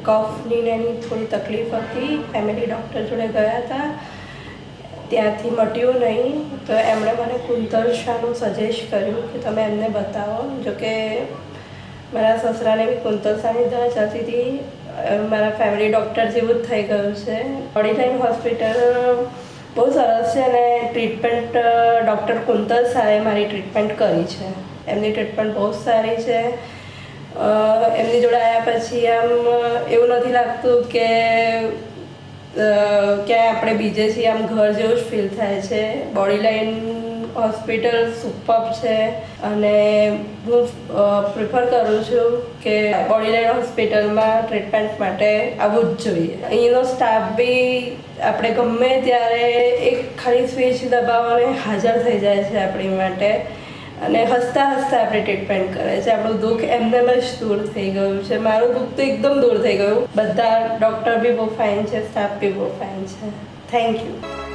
કફની ને એની થોડી તકલીફ હતી. ફેમિલી ડૉક્ટર જોડે ગયા હતા, ત્યાંથી મટ્યું નહીં, તો એમણે મને કુંતલ શાહનું સજેસ્ટ કર્યું કે તમે એમને બતાવો. જોકે મારા સસરાને બી કુંતલ શાહની દવા ચાલતી હતી. મારા ફેમિલી ડૉક્ટર જેવું જ થઈ ગયું છે. બોડીલાઇન હોસ્પિટલ બહુ સરસ છે અને ટ્રીટમેન્ટ ડૉક્ટર કુંતલ શાહે મારી ટ્રીટમેન્ટ કરી છે. એમની ટ્રીટમેન્ટ બહુ સારી છે. એમની જોડે આવ્યા પછી આમ એવું નથી લાગતું કે ક્યાંય આપણે બીજે છીએ, આમ ઘર જેવું જ ફીલ થાય છે. બોડીલાઇન હોસ્પિટલ સુપર છે અને હું પ્રિફર કરું છું કે બોડીલાઇન હોસ્પિટલમાં ટ્રીટમેન્ટ માટે આવવું જ જોઈએ. અહીંનો સ્ટાફ બી આપણે ગમે ત્યારે એક ખાલી સ્વિચ દબાવવાને હાજર થઈ જાય છે આપણી માટે અને હસતા હસતા આપણે ટ્રીટમેન્ટ કરે છે. આપણું દુઃખ એમને જ દૂર થઈ ગયું છે. મારું દુઃખ તો એકદમ દૂર થઈ ગયું. બધા ડૉક્ટર બી બહુ ફાઇન છે, સ્ટાફ બી બહુ ફાઇન છે. Thank you.